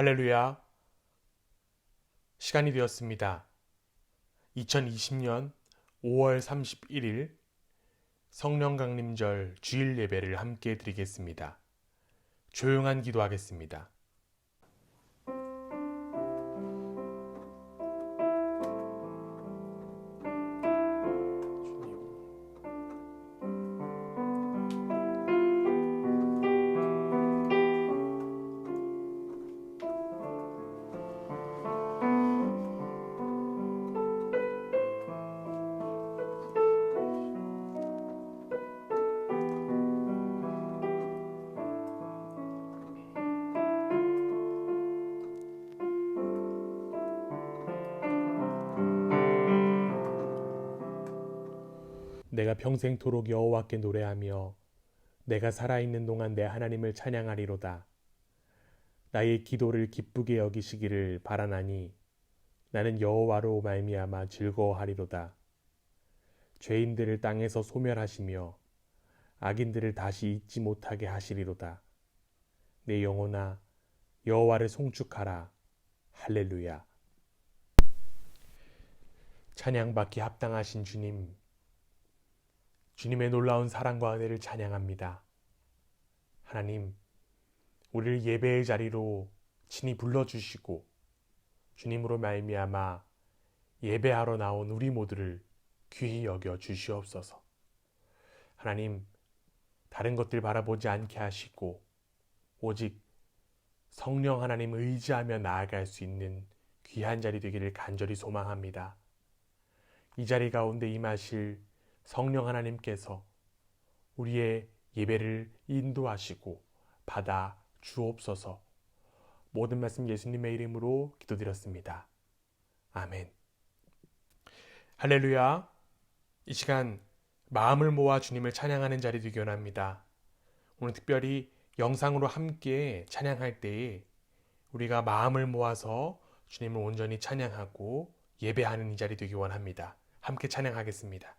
할렐루야. 시간이 되었습니다. 2020년 5월 31일 성령 강림절 주일 예배를 함께 드리겠습니다. 조용한 기도하겠습니다. 내가 평생토록 여호와께 노래하며 내가 살아있는 동안 내 하나님을 찬양하리로다. 나의 기도를 기쁘게 여기시기를 바라나니 나는 여호와로 말미암아 즐거워하리로다. 죄인들을 땅에서 소멸하시며 악인들을 다시 잊지 못하게 하시리로다. 내 영혼아 여호와를 송축하라. 할렐루야. 찬양받기 합당하신 주님, 주님의 놀라운 사랑과 은혜를 찬양합니다. 하나님, 우리를 예배의 자리로 친히 불러주시고 주님으로 말미암아 예배하러 나온 우리 모두를 귀히 여겨 주시옵소서. 하나님, 다른 것들 바라보지 않게 하시고 오직 성령 하나님 의지하며 나아갈 수 있는 귀한 자리 되기를 간절히 소망합니다. 이 자리 가운데 임하실 성령 하나님께서 우리의 예배를 인도하시고 받아 주옵소서. 모든 말씀 예수님의 이름으로 기도드렸습니다. 아멘. 할렐루야. 이 시간 마음을 모아 주님을 찬양하는 자리 되기 원합니다. 오늘 특별히 영상으로 함께 찬양할 때에 우리가 마음을 모아서 주님을 온전히 찬양하고 예배하는 이 자리 되기 원합니다. 함께 찬양하겠습니다.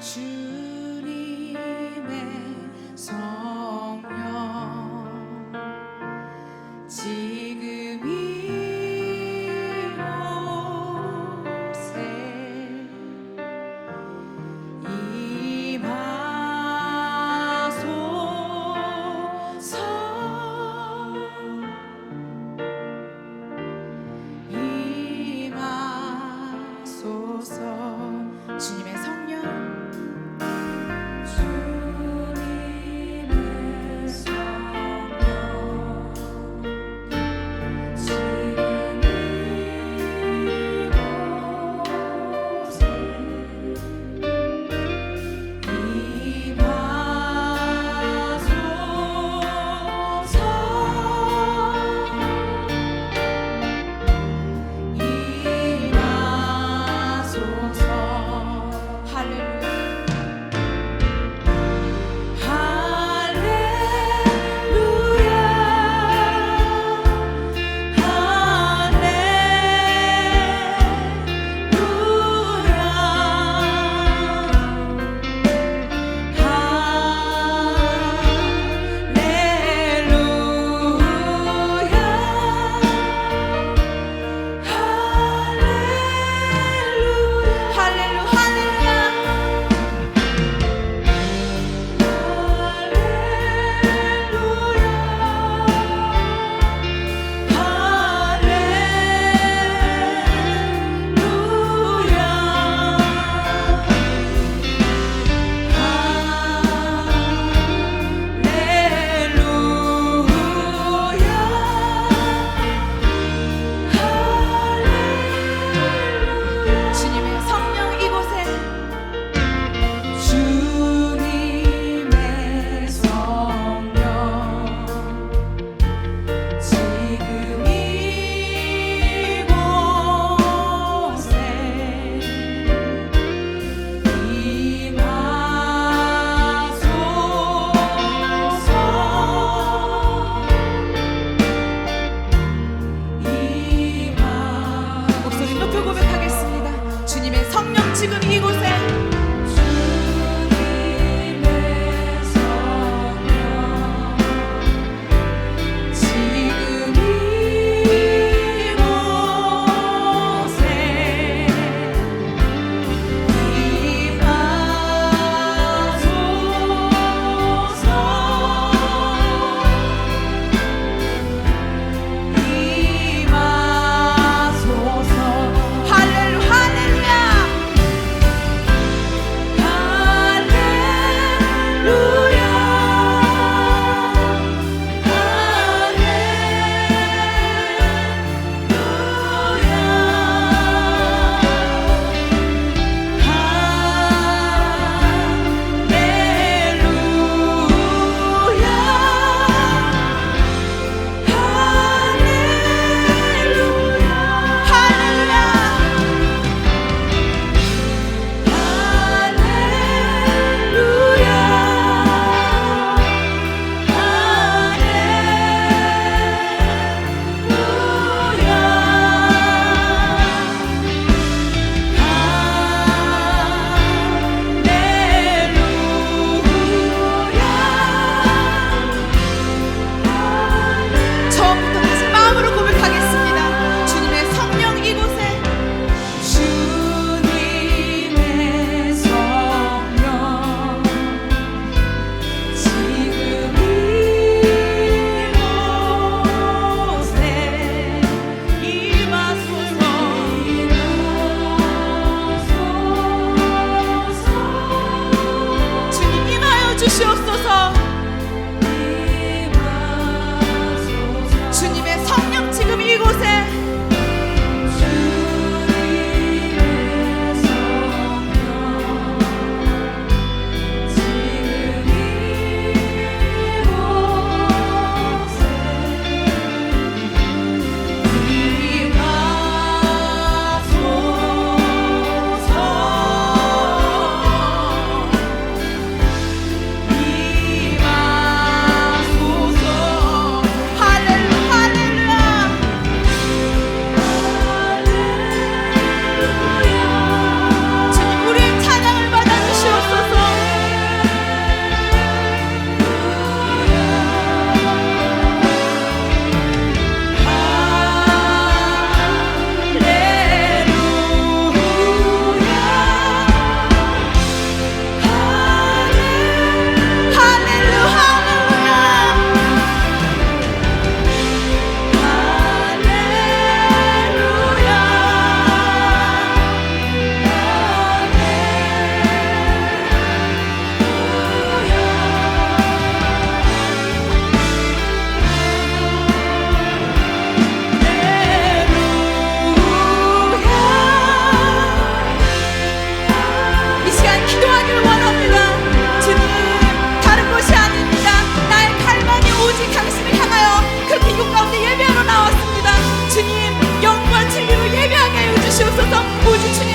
주님의 성령 지금 이곳에 임하소서. 주님의 성령 주님의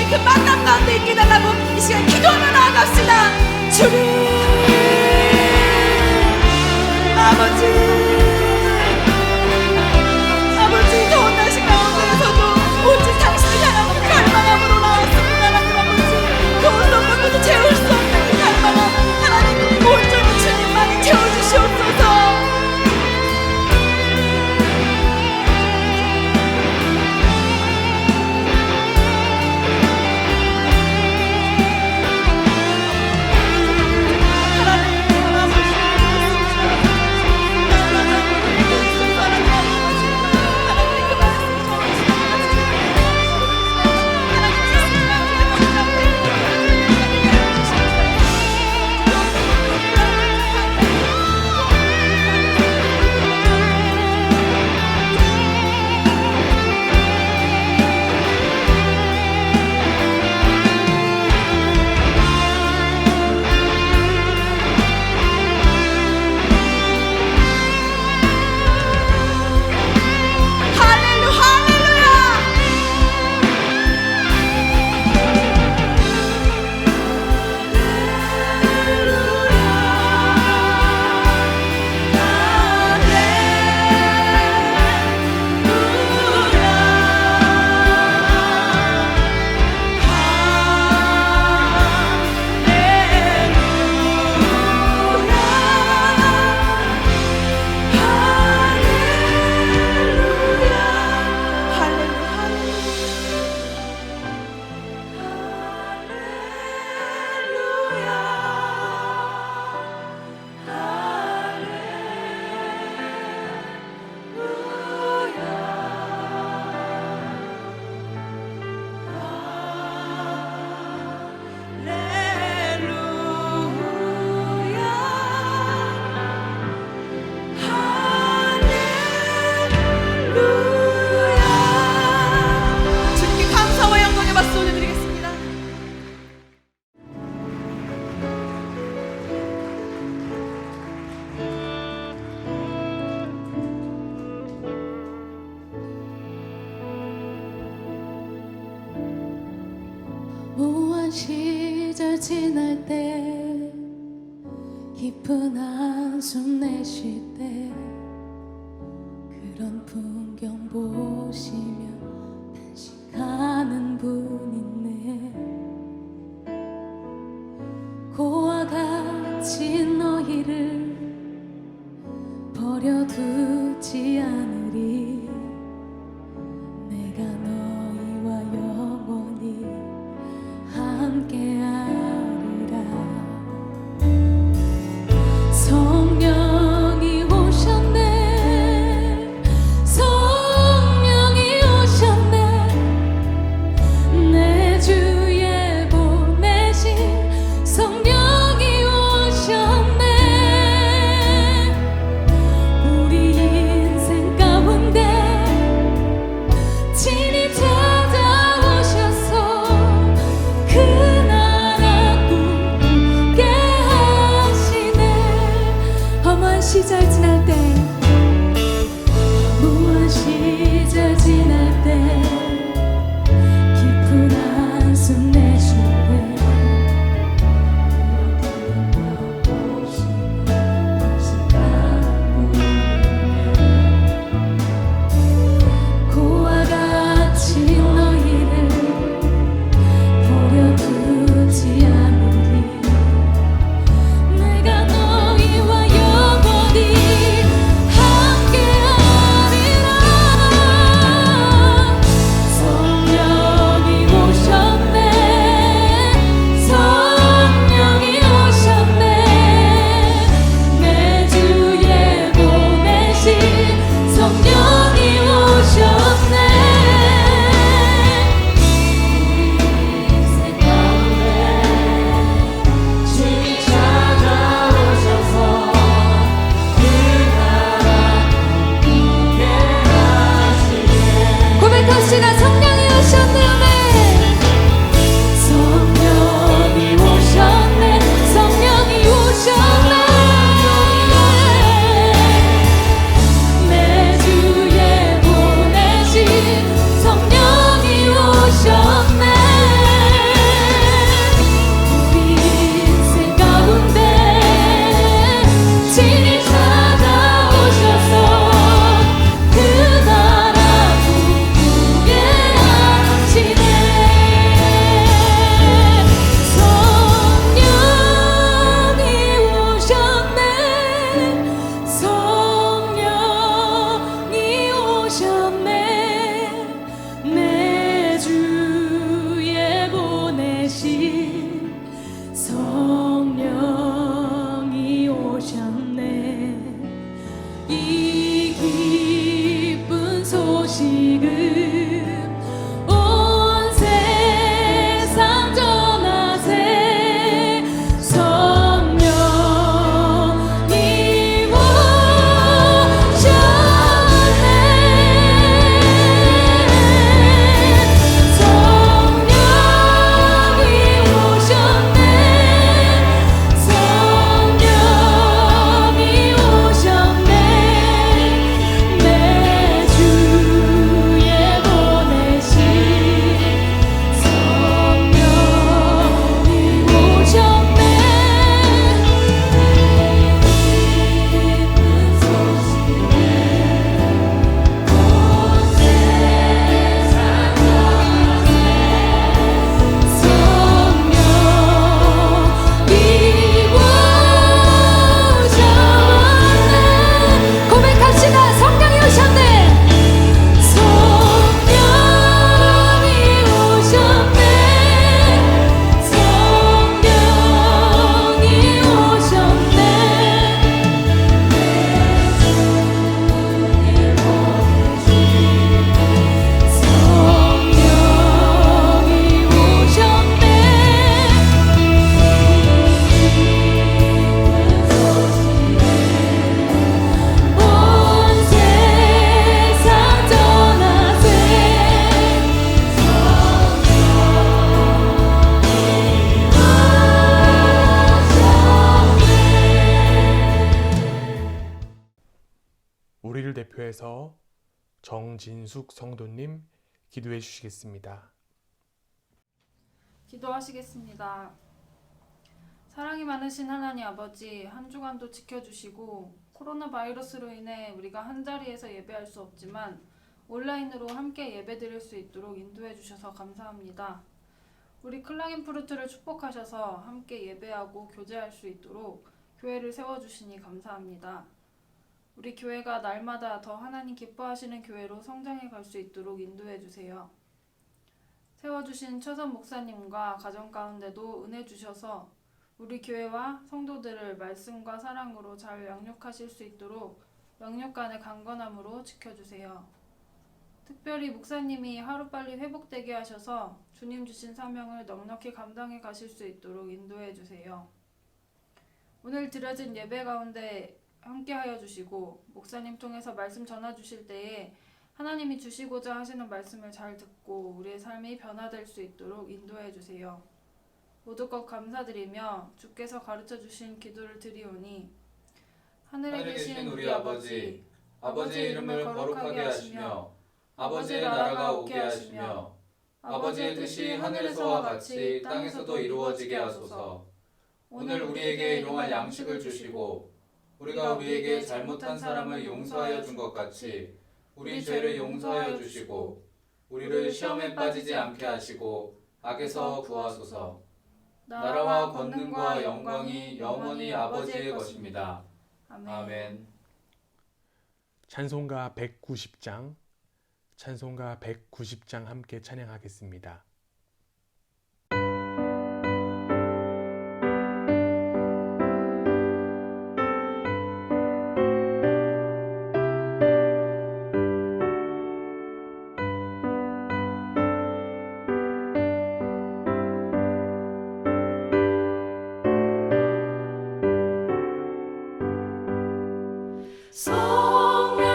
그 만남 가운데 있게 달라고 이 시간 기도하며 나아갑시다. 주님 아버지, 아버지, 더운 날씨 가운데에서도 오직 당신을 향하고 갈망함으로 나왔습니다. 하나님 아버지, 그 어떤 것도 채울 수 없는 그 갈망함, 하나님이 온전히 주님만이 채워주시옵소서. 무한 시절 지날 때 깊은 한숨 내쉴 때 그런 풍경 보시며 단식하는 분 있네. 고와 같이 너희를 버려두지 않으리. 내가 너희와 영원히 함께하리라. 성령이 오셨네, 성령이 오셨네. 내 주에 보내신 성령이 오셨네. 우리 인생 위해서 정진숙 성도님 기도해 주시겠습니다. 기도하시겠습니다. 사랑이 많으신 하나님 아버지, 한 주간도 지켜주시고 코로나 바이러스로 인해 우리가 한자리에서 예배할 수 없지만 온라인으로 함께 예배드릴 수 있도록 인도해 주셔서 감사합니다. 우리 클라겐푸르트를 축복하셔서 함께 예배하고 교제할 수 있도록 교회를 세워주시니 감사합니다. 우리 교회가 날마다 더 하나님 기뻐하시는 교회로 성장해 갈 수 있도록 인도해 주세요. 세워주신 최선 목사님과 가정 가운데도 은혜 주셔서 우리 교회와 성도들을 말씀과 사랑으로 잘 양육하실 수 있도록 영육간의 강건함으로 지켜주세요. 특별히 목사님이 하루빨리 회복되게 하셔서 주님 주신 사명을 넉넉히 감당해 가실 수 있도록 인도해 주세요. 오늘 드려진 예배 가운데 함께하여 주시고 목사님 통해서 말씀 전하 주실 때에 하나님이 주시고자 하시는 말씀을 잘 듣고 우리의 삶이 변화될 수 있도록 인도해 주세요. 모두 것 감사드리며 주께서 가르쳐 주신 기도를 드리오니 하늘에 계신 우리 아버지, 아버지의 이름을 거룩하게 하시며 아버지의 나라가 오게 하시며 아버지의 뜻이 하늘에서와 같이 땅에서도 이루어지게 하소서. 오늘 우리에게 일용할 양식을 주시고 우리가 우리에게 잘못한 사람을 용서하여 준 것 같이 우리 죄를 용서하여 주시고 우리를 시험에 빠지지 않게 하시고 악에서 구하소서. 나라와 권능과 영광이 영원히 아버지의 것입니다. 아멘. 찬송가 190장, 찬송가 190장 함께 찬양하겠습니다.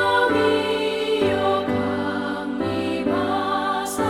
성령이여 강림하사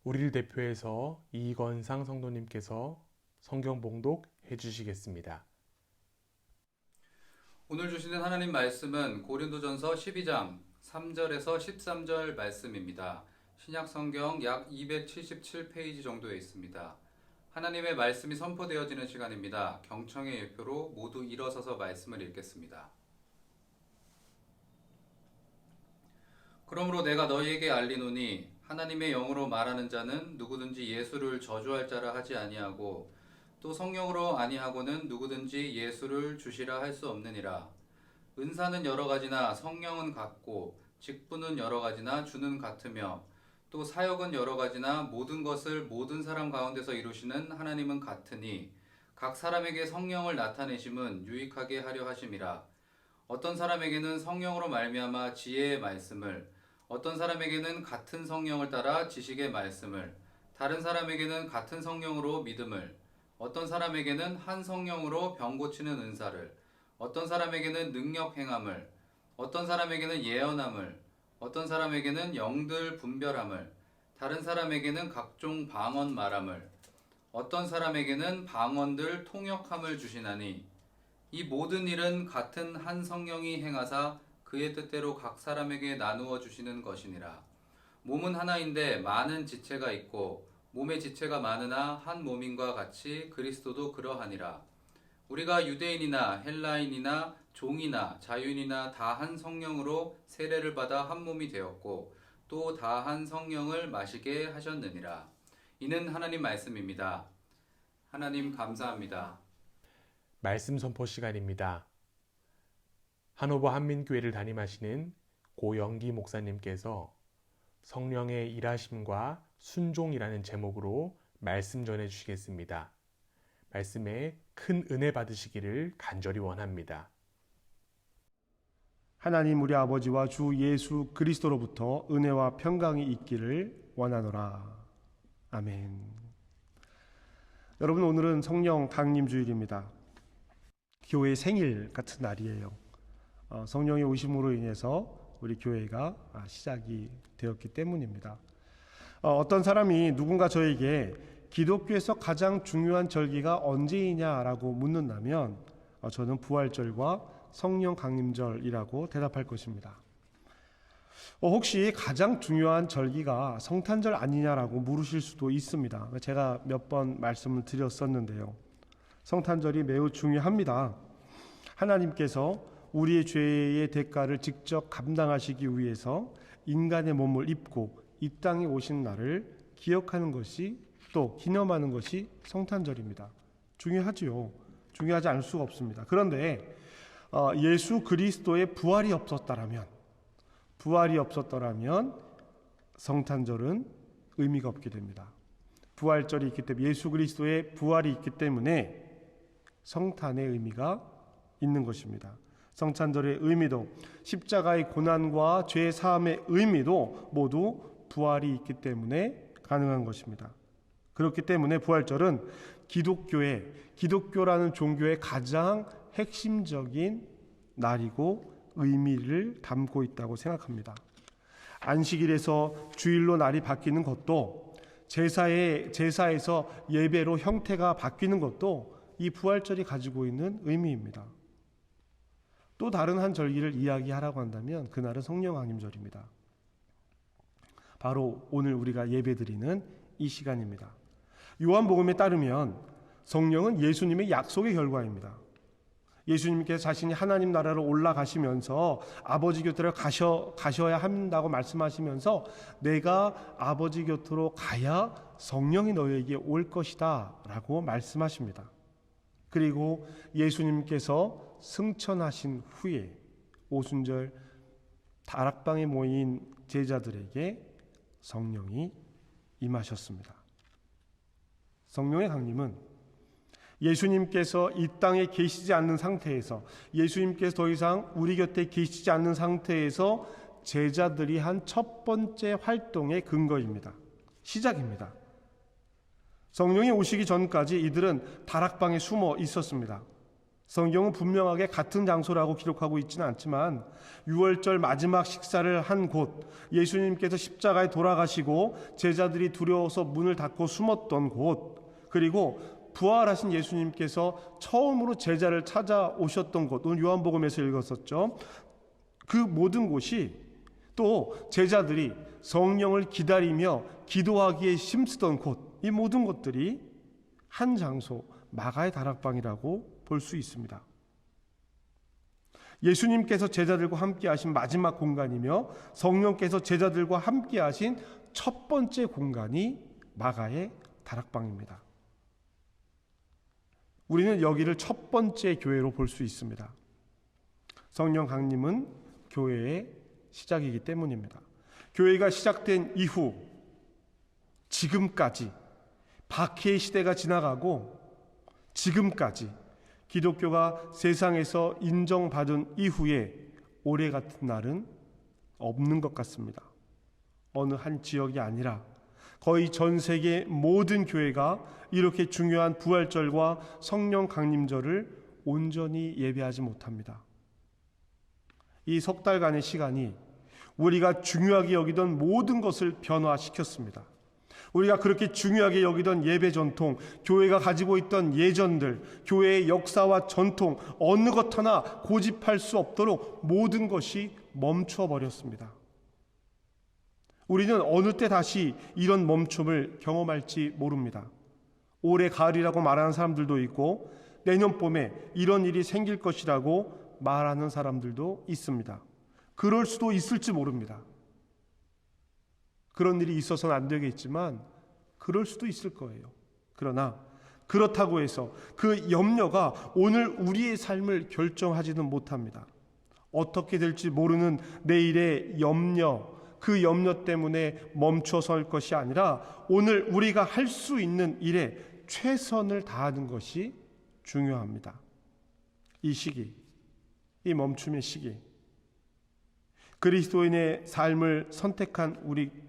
우리를 대표해서 이건상 성도님께서 성경 봉독 해주시겠습니다. 오늘 주시는 하나님 말씀은 고린도전서 12장 3절에서 13절 말씀입니다. 신약 성경 약 277페이지 정도에 있습니다. 하나님의 말씀이 선포되어지는 시간입니다. 경청의 예표로 모두 일어서서 말씀을 읽겠습니다. 그러므로 내가 너희에게 알리노니 하나님의 영으로 말하는 자는 누구든지 예수를 저주할 자라 하지 아니하고 또 성령으로 아니하고는 누구든지 예수를 주시라 할 수 없느니라. 은사는 여러 가지나 성령은 같고 직분은 여러 가지나 주는 같으며 또 사역은 여러 가지나 모든 것을 모든 사람 가운데서 이루시는 하나님은 같으니 각 사람에게 성령을 나타내심은 유익하게 하려 하심이라. 어떤 사람에게는 성령으로 말미암아 지혜의 말씀을, 어떤 사람에게는 같은 성령을 따라 지식의 말씀을, 다른 사람에게는 같은 성령으로 믿음을, 어떤 사람에게는 한 성령으로 병 고치는 은사를, 어떤 사람에게는 능력 행함을, 어떤 사람에게는 예언함을, 어떤 사람에게는 영들 분별함을, 다른 사람에게는 각종 방언 말함을, 어떤 사람에게는 방언들 통역함을 주시나니 이 모든 일은 같은 한 성령이 행하사 그의 뜻대로 각 사람에게 나누어 주시는 것이니라. 몸은 하나인데 많은 지체가 있고 몸의 지체가 많으나 한 몸인과 같이 그리스도도 그러하니라. 우리가 유대인이나 헬라인이나 종이나 자유인이나 다 한 성령으로 세례를 받아 한 몸이 되었고 또 다 한 성령을 마시게 하셨느니라. 이는 하나님 말씀입니다. 하나님 감사합니다. 말씀 선포 시간입니다. 한오버 한민교회를 담임하시는 고영기 목사님께서 성령의 일하심과 순종이라는 제목으로 말씀 전해 주시겠습니다. 말씀에 큰 은혜 받으시기를 간절히 원합니다. 하나님 우리 아버지와 주 예수 그리스도로부터 은혜와 평강이 있기를 원하노라. 아멘. 여러분, 오늘은 성령 강림 주일입니다. 교회 생일 같은 날이에요. 성령의 오심으로 인해서 우리 교회가 시작이 되었기 때문입니다. 어떤 사람이 누군가 저에게 기독교에서 가장 중요한 절기가 언제이냐라고 묻는다면 저는 부활절과 성령 강림절이라고 대답할 것입니다. 혹시 가장 중요한 절기가 성탄절 아니냐라고 물으실 수도 있습니다. 제가 몇 번 말씀을 드렸었는데요. 성탄절이 매우 중요합니다. 하나님께서 우리의 죄의 대가를 직접 감당하시기 위해서 인간의 몸을 입고 이 땅에 오신 날을 기억하는 것이 또 기념하는 것이 성탄절입니다. 중요하지요. 중요하지 않을 수가 없습니다. 그런데 예수 그리스도의 부활이 없었더라면 성탄절은 의미가 없게 됩니다. 부활절이 있기 때문에, 예수 그리스도의 부활이 있기 때문에 성탄의 의미가 있는 것입니다. 성탄절의 의미도, 십자가의 고난과 죄 사함의 의미도 모두 부활이 있기 때문에 가능한 것입니다. 그렇기 때문에 부활절은 기독교라는 종교의 가장 핵심적인 날이고 의미를 담고 있다고 생각합니다. 안식일에서 주일로 날이 바뀌는 것도, 제사에서 예배로 형태가 바뀌는 것도 이 부활절이 가지고 있는 의미입니다. 또 다른 한 절기를 이야기하라고 한다면 그날은 성령 강림절입니다. 바로 오늘 우리가 예배드리는 이 시간입니다. 요한복음에 따르면 성령은 예수님의 약속의 결과입니다. 예수님께서 자신이 하나님 나라로 올라가시면서 아버지 곁으로 가셔야 한다고 말씀하시면서 내가 아버지 곁으로 가야 성령이 너희에게 올 것이다 라고 말씀하십니다. 그리고 예수님께서 승천하신 후에 오순절 다락방에 모인 제자들에게 성령이 임하셨습니다. 성령의 강림은 예수님께서 이 땅에 계시지 않는 상태에서, 예수님께서 더 이상 우리 곁에 계시지 않는 상태에서 제자들이 한 첫 번째 활동의 근거입니다. 시작입니다. 성령이 오시기 전까지 이들은 다락방에 숨어 있었습니다. 성경은 분명하게 같은 장소라고 기록하고 있지는 않지만 유월절 마지막 식사를 한 곳, 예수님께서 십자가에 돌아가시고 제자들이 두려워서 문을 닫고 숨었던 곳, 그리고 부활하신 예수님께서 처음으로 제자를 찾아오셨던 곳, 오늘 요한복음에서 읽었었죠. 그 모든 곳이, 또 제자들이 성령을 기다리며 기도하기에 힘쓰던 곳, 이 모든 것들이 한 장소, 마가의 다락방이라고 볼 수 있습니다. 예수님께서 제자들과 함께 하신 마지막 공간이며 성령께서 제자들과 함께 하신 첫 번째 공간이 마가의 다락방입니다. 우리는 여기를 첫 번째 교회로 볼 수 있습니다. 성령 강림은 교회의 시작이기 때문입니다. 교회가 시작된 이후 지금까지 박해의 시대가 지나가고 지금까지 기독교가 세상에서 인정받은 이후에 올해 같은 날은 없는 것 같습니다. 어느 한 지역이 아니라 거의 전 세계 모든 교회가 이렇게 중요한 부활절과 성령 강림절을 온전히 예배하지 못합니다. 이 석 달간의 시간이 우리가 중요하게 여기던 모든 것을 변화시켰습니다. 우리가 그렇게 중요하게 여기던 예배 전통, 교회가 가지고 있던 예전들, 교회의 역사와 전통, 어느 것 하나 고집할 수 없도록 모든 것이 멈춰 버렸습니다. 우리는 어느 때 다시 이런 멈춤을 경험할지 모릅니다. 올해 가을이라고 말하는 사람들도 있고 내년 봄에 이런 일이 생길 것이라고 말하는 사람들도 있습니다. 그럴 수도 있을지 모릅니다. 그런 일이 있어서는 안 되겠지만 그럴 수도 있을 거예요. 그러나 그렇다고 해서 그 염려가 오늘 우리의 삶을 결정하지는 못합니다. 어떻게 될지 모르는 내일의 염려, 그 염려 때문에 멈춰설 것이 아니라 오늘 우리가 할 수 있는 일에 최선을 다하는 것이 중요합니다. 이 시기, 이 멈춤의 시기, 그리스도인의 삶을 선택한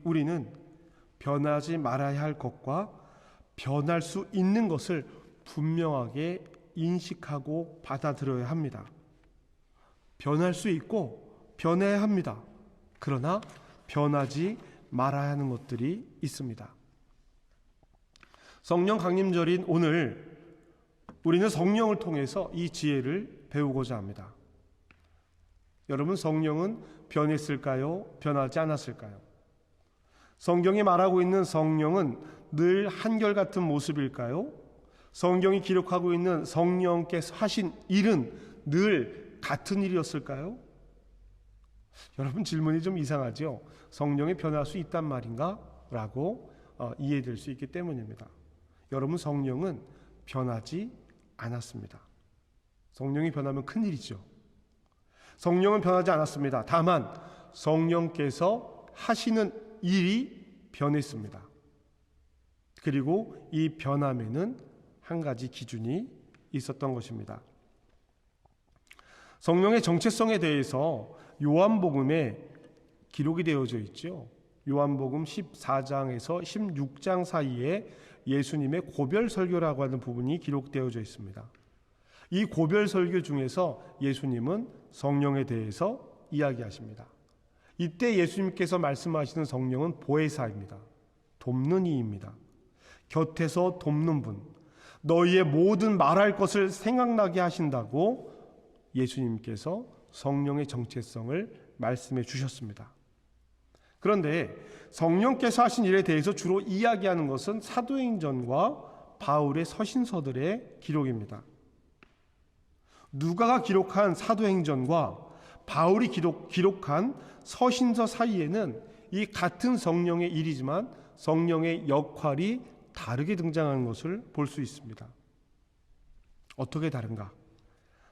우리는 변하지 말아야 할 것과 변할 수 있는 것을 분명하게 인식하고 받아들여야 합니다. 변할 수 있고 변해야 합니다. 그러나 변하지 말아야 하는 것들이 있습니다. 성령 강림절인 오늘 우리는 성령을 통해서 이 지혜를 배우고자 합니다. 여러분, 성령은 변했을까요? 변하지 않았을까요? 성경이 말하고 있는 성령은 늘 한결같은 모습일까요? 성경이 기록하고 있는 성령께서 하신 일은 늘 같은 일이었을까요? 여러분, 질문이 좀 이상하죠? 성령이 변할 수 있단 말인가? 라고 이해될 수 있기 때문입니다. 여러분, 성령은 변하지 않았습니다. 성령이 변하면 큰일이죠. 성령은 변하지 않았습니다. 다만 성령께서 하시는 일이 변했습니다. 그리고 이 변함에는 한 가지 기준이 있었던 것입니다. 성령의 정체성에 대해서 요한복음에 기록이 되어져 있죠. 요한복음 14장에서 16장 사이에 예수님의 고별 설교라고 하는 부분이 기록되어져 있습니다. 이 고별 설교 중에서 예수님은 성령에 대해서 이야기하십니다. 이때 예수님께서 말씀하시는 성령은 보혜사입니다. 돕는 이입니다. 곁에서 돕는 분, 너희의 모든 말할 것을 생각나게 하신다고 예수님께서 성령의 정체성을 말씀해 주셨습니다. 그런데 성령께서 하신 일에 대해서 주로 이야기하는 것은 사도행전과 바울의 서신서들의 기록입니다. 누가가 기록한 사도행전과 바울이 기록한 서신서 사이에는 이 같은 성령의 일이지만 성령의 역할이 다르게 등장하는 것을 볼 수 있습니다. 어떻게 다른가?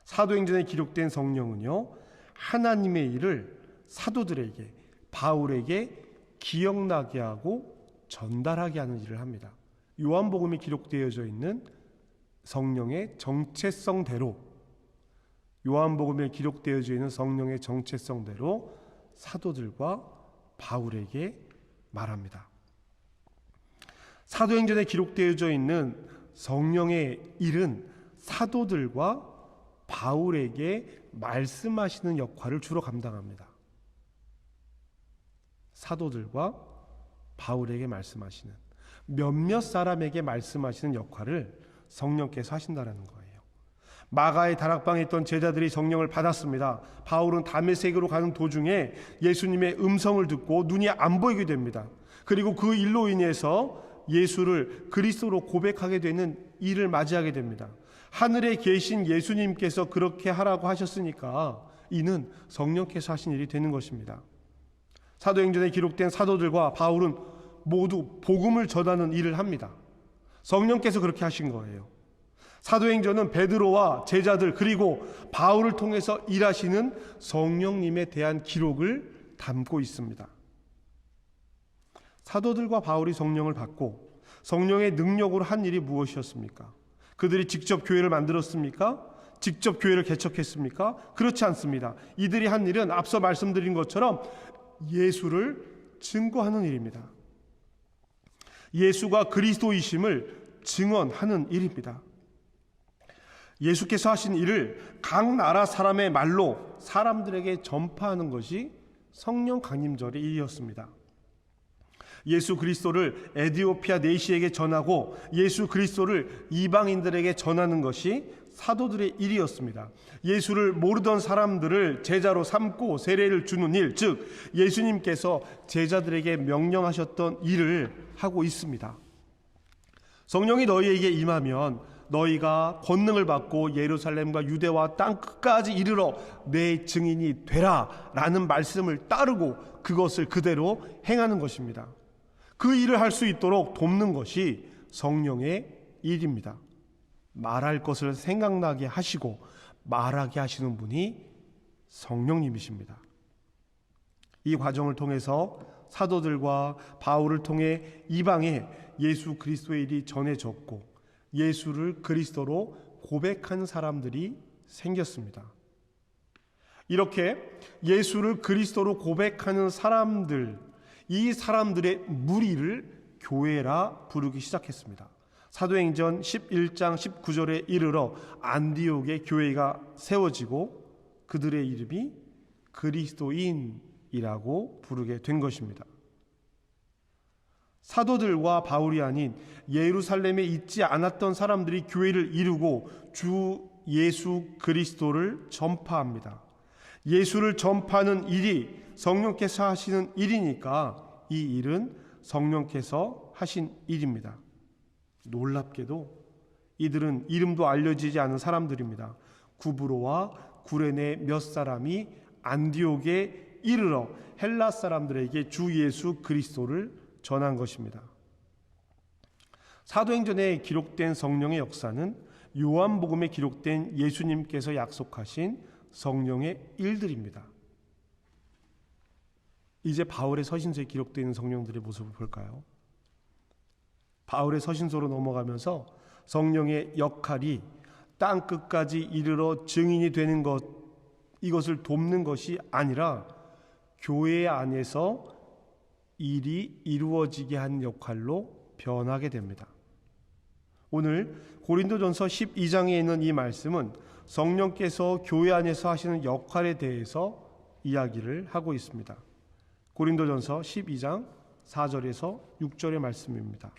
사도행전에 기록된 성령은요, 하나님의 일을 사도들에게, 바울에게 기억나게 하고 전달하게 하는 일을 합니다. 요한복음에 기록되어져 있는 성령의 정체성대로, 요한복음에 기록되어져 있는 성령의 정체성대로 사도들과 바울에게 말합니다. 사도행전에 기록되어져 있는 성령의 일은 사도들과 바울에게 말씀하시는 역할을 주로 감당합니다. 사도들과 바울에게 말씀하시는, 몇몇 사람에게 말씀하시는 역할을 성령께서 하신다는 거예요. 마가의 다락방에 있던 제자들이 성령을 받았습니다. 바울은 다메섹으로 가는 도중에 예수님의 음성을 듣고 눈이 안 보이게 됩니다. 그리고 그 일로 인해서 예수를 그리스도로 고백하게 되는 일을 맞이하게 됩니다. 하늘에 계신 예수님께서 그렇게 하라고 하셨으니까 이는 성령께서 하신 일이 되는 것입니다. 사도행전에 기록된 사도들과 바울은 모두 복음을 전하는 일을 합니다. 성령께서 그렇게 하신 거예요. 사도행전은 베드로와 제자들 그리고 바울을 통해서 일하시는 성령님에 대한 기록을 담고 있습니다. 사도들과 바울이 성령을 받고 성령의 능력으로 한 일이 무엇이었습니까? 그들이 직접 교회를 만들었습니까? 직접 교회를 개척했습니까? 그렇지 않습니다. 이들이 한 일은 앞서 말씀드린 것처럼 예수를 증거하는 일입니다. 예수가 그리스도이심을 증언하는 일입니다. 예수께서 하신 일을 각 나라 사람의 말로 사람들에게 전파하는 것이 성령 강림절의 일이었습니다. 예수 그리스도를 에디오피아 내시에게 전하고 예수 그리스도를 이방인들에게 전하는 것이 사도들의 일이었습니다. 예수를 모르던 사람들을 제자로 삼고 세례를 주는 일, 즉 예수님께서 제자들에게 명령하셨던 일을 하고 있습니다. 성령이 너희에게 임하면 너희가 권능을 받고 예루살렘과 유대와 땅 끝까지 이르러 내 증인이 되라 라는 말씀을 따르고 그것을 그대로 행하는 것입니다. 그 일을 할 수 있도록 돕는 것이 성령의 일입니다. 말할 것을 생각나게 하시고 말하게 하시는 분이 성령님이십니다. 이 과정을 통해서 사도들과 바울을 통해 이방에 예수 그리스도의 일이 전해졌고 예수를 그리스도로 고백한 사람들이 생겼습니다. 이렇게 예수를 그리스도로 고백하는 사람들, 이 사람들의 무리를 교회라 부르기 시작했습니다. 사도행전 11장 19절에 이르러 안디옥의 교회가 세워지고 그들의 이름이 그리스도인이라고 부르게 된 것입니다. 사도들과 바울이 아닌 예루살렘에 있지 않았던 사람들이 교회를 이루고 주 예수 그리스도를 전파합니다. 예수를 전파하는 일이 성령께서 하시는 일이니까 이 일은 성령께서 하신 일입니다. 놀랍게도 이들은 이름도 알려지지 않은 사람들입니다. 구브로와 구레네 몇 사람이 안디옥에 이르러 헬라 사람들에게 주 예수 그리스도를 전한 것입니다. 사도행전에 기록된 성령의 역사는 요한복음에 기록된 예수님께서 약속하신 성령의 일들입니다. 이제 바울의 서신서에 기록되어 있는 성령들의 모습을 볼까요? 바울의 서신서로 넘어가면서 성령의 역할이 땅 끝까지 이르러 증인이 되는 것, 이것을 돕는 것이 아니라 교회 안에서 일이 이루어지게 하는 역할로 변하게 됩니다. 오늘 고린도전서 12장에 있는 이 말씀은 성령께서 교회 안에서 하시는 역할에 대해서 이야기를 하고 있습니다. 고린도전서 12장 4절에서 6절의 말씀입니다.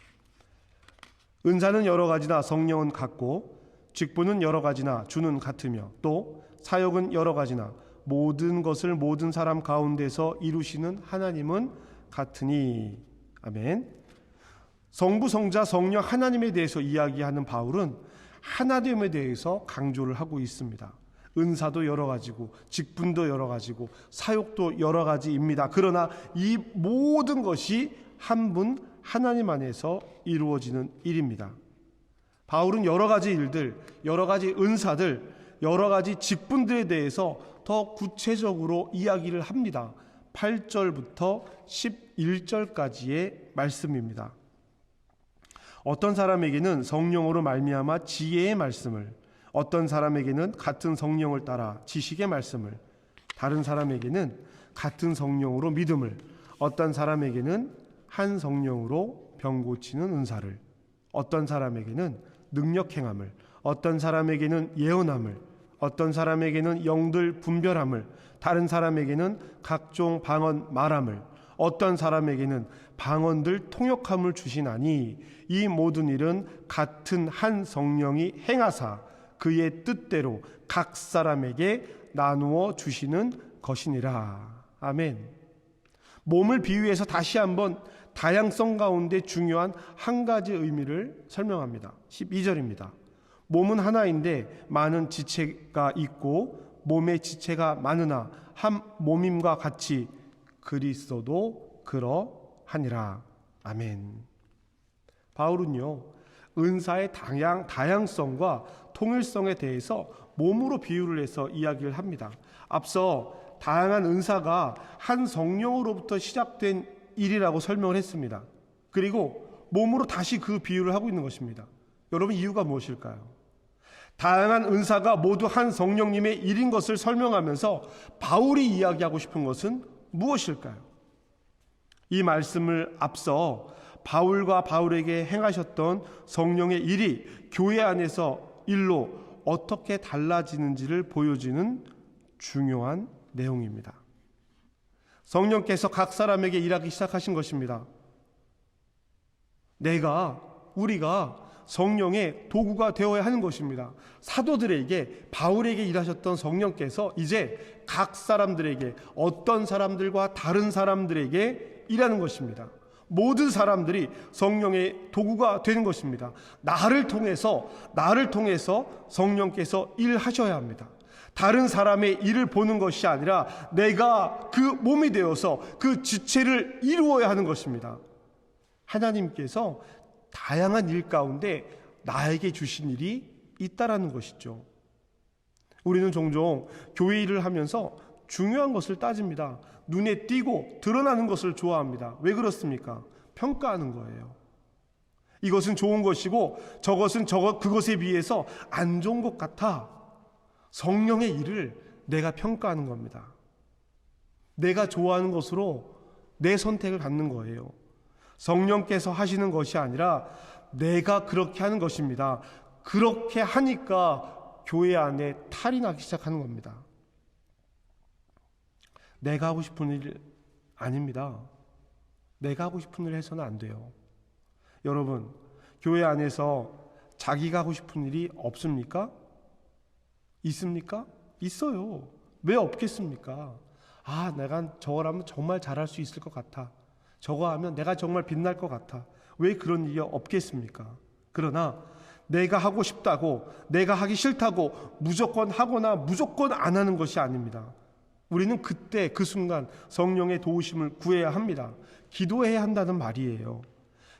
은사는 여러 가지나 성령은 같고 직분은 여러 가지나 주는 같으며 또 사역은 여러 가지나 모든 것을 모든 사람 가운데서 이루시는 하나님은 같으니. 아멘. 성부, 성자, 성령 하나님에 대해서 이야기하는 바울은 하나됨에 대해서 강조를 하고 있습니다. 은사도 여러 가지고 직분도 여러 가지고 사역도 여러 가지입니다. 그러나 이 모든 것이 한 분 하나님 안에서 이루어지는 일입니다. 바울은 여러 가지 일들, 여러 가지 은사들, 여러 가지 직분들에 대해서 더 구체적으로 이야기를 합니다. 8절부터 11절까지의 말씀입니다. 어떤 사람에게는 성령으로 말미암아 지혜의 말씀을, 어떤 사람에게는 같은 성령을 따라 지식의 말씀을, 다른 사람에게는 같은 성령으로 믿음을, 어떤 사람에게는 한 성령으로 병 고치는 은사를, 어떤 사람에게는 능력 행함을, 어떤 사람에게는 예언함을, 어떤 사람에게는 영들 분별함을, 다른 사람에게는 각종 방언 말함을, 어떤 사람에게는 방언들 통역함을 주시나니 이 모든 일은 같은 한 성령이 행하사 그의 뜻대로 각 사람에게 나누어 주시는 것이니라. 아멘. 몸을 비유해서 다시 한번 다양성 가운데 중요한 한 가지 의미를 설명합니다. 12절입니다. 몸은 하나인데 많은 지체가 있고 몸의 지체가 많으나 한 몸임과 같이 그리스도도 그러하니라. 아멘. 바울은요, 은사의 다양성과 통일성에 대해서 몸으로 비유를 해서 이야기를 합니다. 앞서 다양한 은사가 한 성령으로부터 시작된 일이라고 설명을 했습니다. 그리고 몸으로 다시 그 비유를 하고 있는 것입니다. 여러분, 이유가 무엇일까요? 다양한 은사가 모두 한 성령님의 일인 것을 설명하면서 바울이 이야기하고 싶은 것은 무엇일까요? 이 말씀을 앞서 바울과 바울에게 행하셨던 성령의 일이 교회 안에서 일로 어떻게 달라지는지를 보여주는 중요한 내용입니다. 성령께서 각 사람에게 일하기 시작하신 것입니다. 우리가 성령의 도구가 되어야 하는 것입니다. 사도들에게, 바울에게 일하셨던 성령께서 이제 각 사람들에게, 어떤 사람들과 다른 사람들에게 일하는 것입니다. 모든 사람들이 성령의 도구가 되는 것입니다. 나를 통해서 성령께서 일하셔야 합니다. 다른 사람의 일을 보는 것이 아니라 내가 그 몸이 되어서 그 지체를 이루어야 하는 것입니다. 하나님께서 다양한 일 가운데 나에게 주신 일이 있다라는 것이죠. 우리는 종종 교회 일을 하면서 중요한 것을 따집니다. 눈에 띄고 드러나는 것을 좋아합니다. 왜 그렇습니까? 평가하는 거예요. 이것은 좋은 것이고 저것은 그것에 비해서 안 좋은 것 같아. 성령의 일을 내가 평가하는 겁니다. 내가 좋아하는 것으로 내 선택을 갖는 거예요. 성령께서 하시는 것이 아니라 내가 그렇게 하는 것입니다. 그렇게 하니까 교회 안에 탈이 나기 시작하는 겁니다. 내가 하고 싶은 일 아닙니다. 내가 하고 싶은 일 해서는 안 돼요. 여러분, 교회 안에서 자기가 하고 싶은 일이 없습니까? 있습니까? 있어요. 왜 없겠습니까? 내가 저걸 하면 정말 잘할 수 있을 것 같아. 저거 하면 내가 정말 빛날 것 같아. 왜 그런 일이 없겠습니까? 그러나 내가 하고 싶다고, 내가 하기 싫다고 무조건 하거나 무조건 안 하는 것이 아닙니다. 우리는 그때 그 순간 성령의 도우심을 구해야 합니다. 기도해야 한다는 말이에요.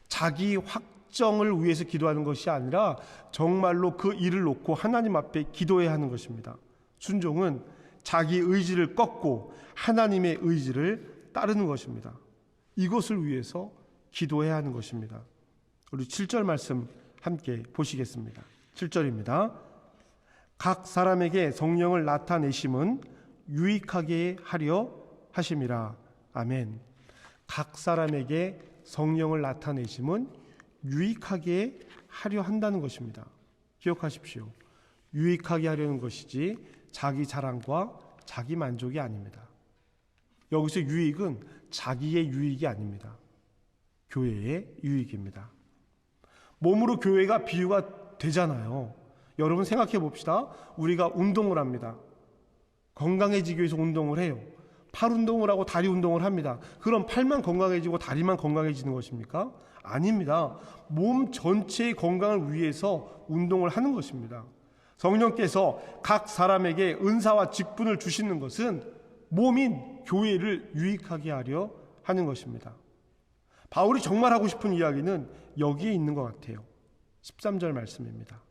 자기 확정을 위해서 기도하는 것이 아니라 정말로 그 일을 놓고 하나님 앞에 기도해야 하는 것입니다. 순종은 자기 의지를 꺾고 하나님의 의지를 따르는 것입니다. 이것을 위해서 기도해야 하는 것입니다. 우리 7절 말씀 함께 보시겠습니다. 7절입니다. 각 사람에게 성령을 나타내심은 유익하게 하려 하심이라. 아멘. 각 사람에게 성령을 나타내심은 유익하게 하려 한다는 것입니다. 기억하십시오. 유익하게 하려는 것이지 자기 자랑과 자기 만족이 아닙니다. 여기서 유익은 자기의 유익이 아닙니다. 교회의 유익입니다. 몸으로 교회가 비유가 되잖아요. 여러분 생각해 봅시다. 우리가 운동을 합니다. 건강해지기 위해서 운동을 해요. 팔 운동을 하고 다리 운동을 합니다. 그럼 팔만 건강해지고 다리만 건강해지는 것입니까? 아닙니다. 몸 전체의 건강을 위해서 운동을 하는 것입니다. 성령께서 각 사람에게 은사와 직분을 주시는 것은 몸인 교회를 유익하게 하려 하는 것입니다. 바울이 정말 하고 싶은 이야기는 여기에 있는 것 같아요. 13절 말씀입니다.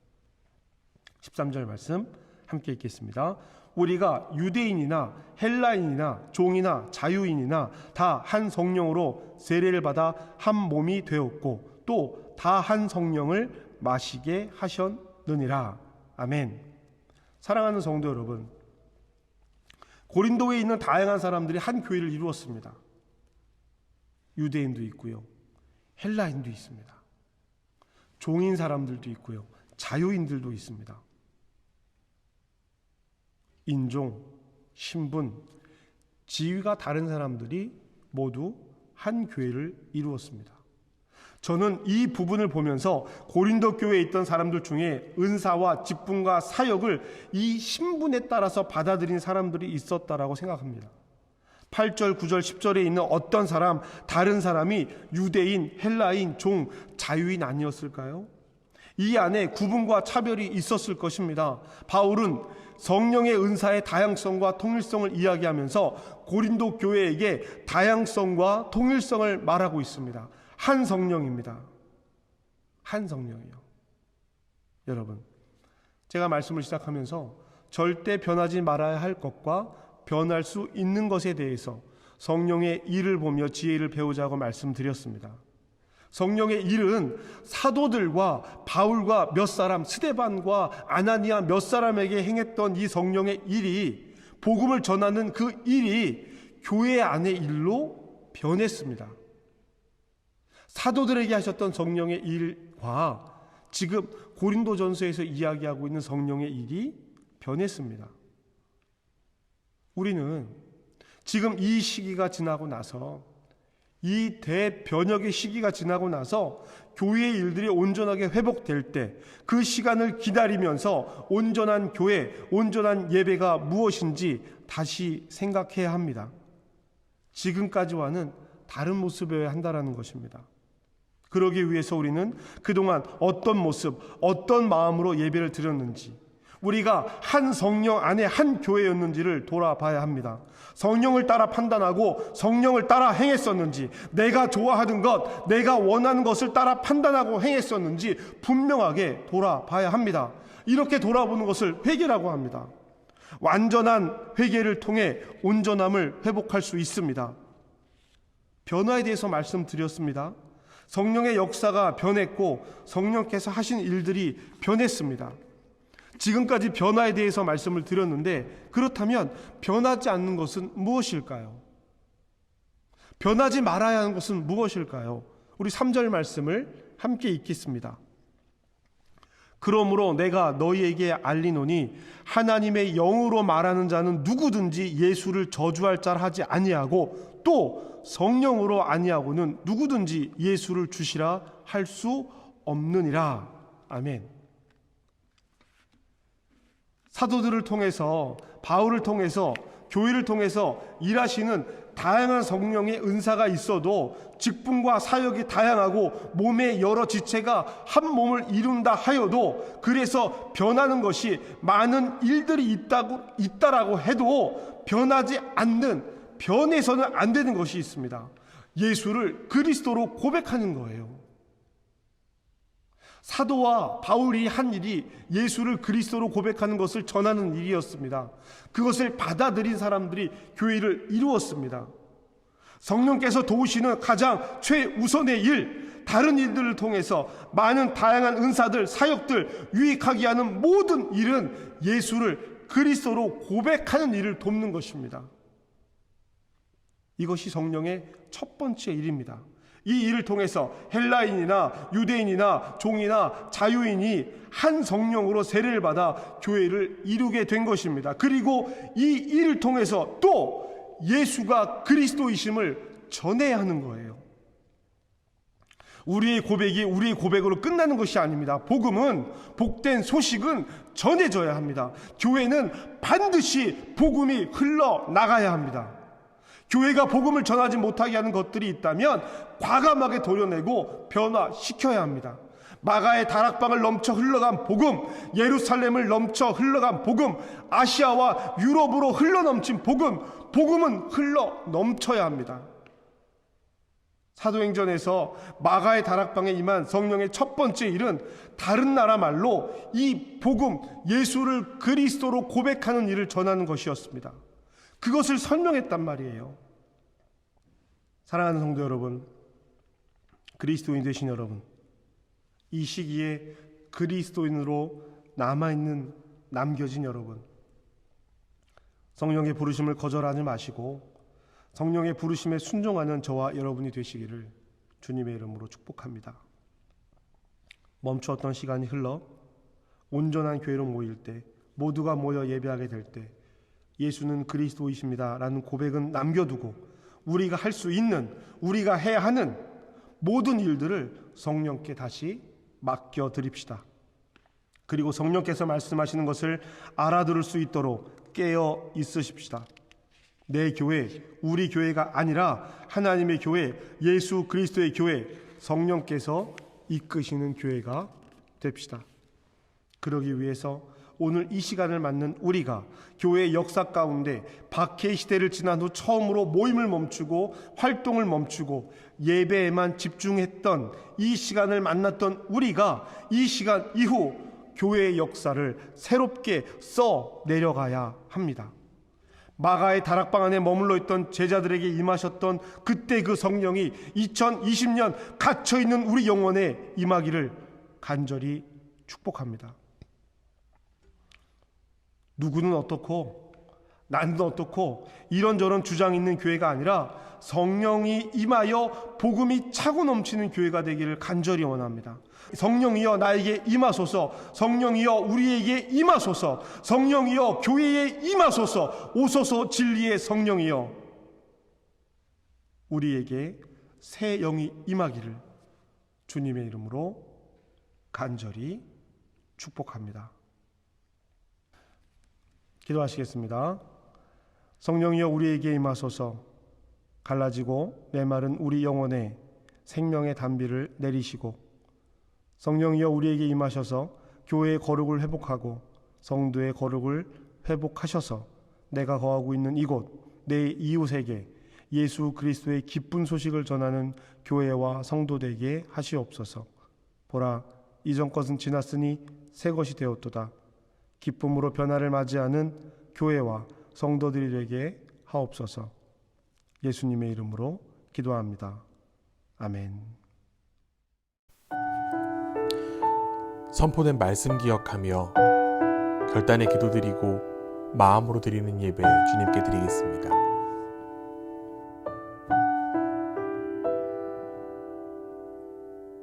13절 말씀 함께 읽겠습니다. 우리가 유대인이나 헬라인이나 종이나 자유인이나 다 한 성령으로 세례를 받아 한 몸이 되었고 또 다 한 성령을 마시게 하셨느니라. 아멘. 사랑하는 성도 여러분, 고린도에 있는 다양한 사람들이 한 교회를 이루었습니다. 유대인도 있고요, 헬라인도 있습니다. 종인 사람들도 있고요, 자유인들도 있습니다. 인종, 신분, 지위가 다른 사람들이 모두 한 교회를 이루었습니다. 저는 이 부분을 보면서 고린도 교회에 있던 사람들 중에 은사와 직분과 사역을 이 신분에 따라서 받아들인 사람들이 있었다라고 생각합니다. 8절, 9절, 10절에 있는 어떤 사람, 다른 사람이 유대인, 헬라인, 종, 자유인 아니었을까요? 이 안에 구분과 차별이 있었을 것입니다. 바울은 성령의 은사의 다양성과 통일성을 이야기하면서 고린도 교회에게 다양성과 통일성을 말하고 있습니다. 한 성령입니다. 한 성령이요. 여러분, 제가 말씀을 시작하면서 절대 변하지 말아야 할 것과 변할 수 있는 것에 대해서 성령의 일을 보며 지혜를 배우자고 말씀드렸습니다. 성령의 일은 사도들과 바울과 몇 사람, 스데반과 아나니아 몇 사람에게 행했던 이 성령의 일이, 복음을 전하는 그 일이 교회 안의 일로 변했습니다. 사도들에게 하셨던 성령의 일과 지금 고린도전서에서 이야기하고 있는 성령의 일이 변했습니다. 우리는 지금 이 시기가 지나고 나서, 이 대변혁의 시기가 지나고 나서 교회의 일들이 온전하게 회복될 때 그 시간을 기다리면서 온전한 교회, 온전한 예배가 무엇인지 다시 생각해야 합니다. 지금까지와는 다른 모습이어야 한다는 것입니다. 그러기 위해서 우리는 그동안 어떤 모습, 어떤 마음으로 예배를 드렸는지, 우리가 한 성령 안에 한 교회였는지를 돌아봐야 합니다. 성령을 따라 판단하고 성령을 따라 행했었는지, 내가 좋아하는 것, 내가 원하는 것을 따라 판단하고 행했었는지 분명하게 돌아봐야 합니다. 이렇게 돌아보는 것을 회개라고 합니다. 완전한 회개를 통해 온전함을 회복할 수 있습니다. 변화에 대해서 말씀드렸습니다. 성령의 역사가 변했고 성령께서 하신 일들이 변했습니다. 지금까지 변화에 대해서 말씀을 드렸는데, 그렇다면 변하지 않는 것은 무엇일까요? 변하지 말아야 하는 것은 무엇일까요? 우리 3절 말씀을 함께 읽겠습니다. 그러므로 내가 너희에게 알리노니 하나님의 영으로 말하는 자는 누구든지 예수를 저주할 자라 하지 아니하고 또 성령으로 아니하고는 누구든지 예수를 주시라 할 수 없느니라. 아멘. 사도들을 통해서, 바울을 통해서, 교회를 통해서 일하시는 다양한 성령의 은사가 있어도 직분과 사역이 다양하고 몸의 여러 지체가 한 몸을 이룬다 하여도, 그래서 변하는 것이 많은 일들이 있다라고 해도 변하지 않는, 변해서는 안 되는 것이 있습니다. 예수를 그리스도로 고백하는 거예요. 사도와 바울이 한 일이 예수를 그리스도로 고백하는 것을 전하는 일이었습니다. 그것을 받아들인 사람들이 교회를 이루었습니다. 성령께서 도우시는 가장 최우선의 일, 다른 일들을 통해서 많은 다양한 은사들, 사역들, 유익하게 하는 모든 일은 예수를 그리스도로 고백하는 일을 돕는 것입니다. 이것이 성령의 첫 번째 일입니다. 이 일을 통해서 헬라인이나 유대인이나 종이나 자유인이 한 성령으로 세례를 받아 교회를 이루게 된 것입니다. 그리고 이 일을 통해서 또 예수가 그리스도이심을 전해야 하는 거예요. 우리의 고백이 우리의 고백으로 끝나는 것이 아닙니다. 복음은, 복된 소식은 전해져야 합니다. 교회는 반드시 복음이 흘러나가야 합니다. 교회가 복음을 전하지 못하게 하는 것들이 있다면 과감하게 도려내고 변화시켜야 합니다. 마가의 다락방을 넘쳐 흘러간 복음, 예루살렘을 넘쳐 흘러간 복음, 아시아와 유럽으로 흘러넘친 복음, 복음은 흘러 넘쳐야 합니다. 사도행전에서 마가의 다락방에 임한 성령의 첫 번째 일은 다른 나라 말로 이 복음, 예수를 그리스도로 고백하는 일을 전하는 것이었습니다. 그것을 설명했단 말이에요. 사랑하는 성도 여러분, 그리스도인 되신 여러분, 이 시기에 그리스도인으로 남아있는, 남겨진 여러분, 성령의 부르심을 거절하지 마시고 성령의 부르심에 순종하는 저와 여러분이 되시기를 주님의 이름으로 축복합니다. 멈추었던 시간이 흘러 온전한 교회로 모일 때, 모두가 모여 예배하게 될 때 예수는 그리스도이십니다 라는 고백은 남겨두고 우리가 할 수 있는, 우리가 해야 하는 모든 일들을 성령께 다시 맡겨드립시다. 그리고 성령께서 말씀하시는 것을 알아들을 수 있도록 깨어 있으십시다. 내 교회, 우리 교회가 아니라 하나님의 교회, 예수 그리스도의 교회, 성령께서 이끄시는 교회가 됩시다. 그러기 위해서 오늘 이 시간을 맞는 우리가 교회의 역사 가운데 박해 시대를 지난 후 처음으로 모임을 멈추고 활동을 멈추고 예배에만 집중했던 이 시간을 만났던 우리가 이 시간 이후 교회의 역사를 새롭게 써 내려가야 합니다. 마가의 다락방 안에 머물러 있던 제자들에게 임하셨던 그때 그 성령이 2020년 갇혀있는 우리 영혼에 임하기를 간절히 축복합니다. 누구는 어떻고 나는 어떻고 이런저런 주장 있는 교회가 아니라 성령이 임하여 복음이 차고 넘치는 교회가 되기를 간절히 원합니다. 성령이여 나에게 임하소서, 성령이여 우리에게 임하소서, 성령이여 교회에 임하소서, 오소서 진리의 성령이여 우리에게 새 영이 임하기를 주님의 이름으로 간절히 축복합니다. 기도하시겠습니다. 성령이여 우리에게 임하소서, 갈라지고 메마른 우리 영혼에 생명의 단비를 내리시고 성령이여 우리에게 임하셔서 교회의 거룩을 회복하고 성도의 거룩을 회복하셔서 내가 거하고 있는 이곳 내 이웃에게 예수 그리스도의 기쁜 소식을 전하는 교회와 성도 되게 하시옵소서. 보라, 이전 것은 지났으니 새 것이 되었도다. 기쁨으로 변화를 맞이하는 교회와 성도들이 되게 하옵소서. 예수님의 이름으로 기도합니다. 아멘. 선포된 말씀 기억하며 결단의 기도드리고 마음으로 드리는 예배 주님께 드리겠습니다.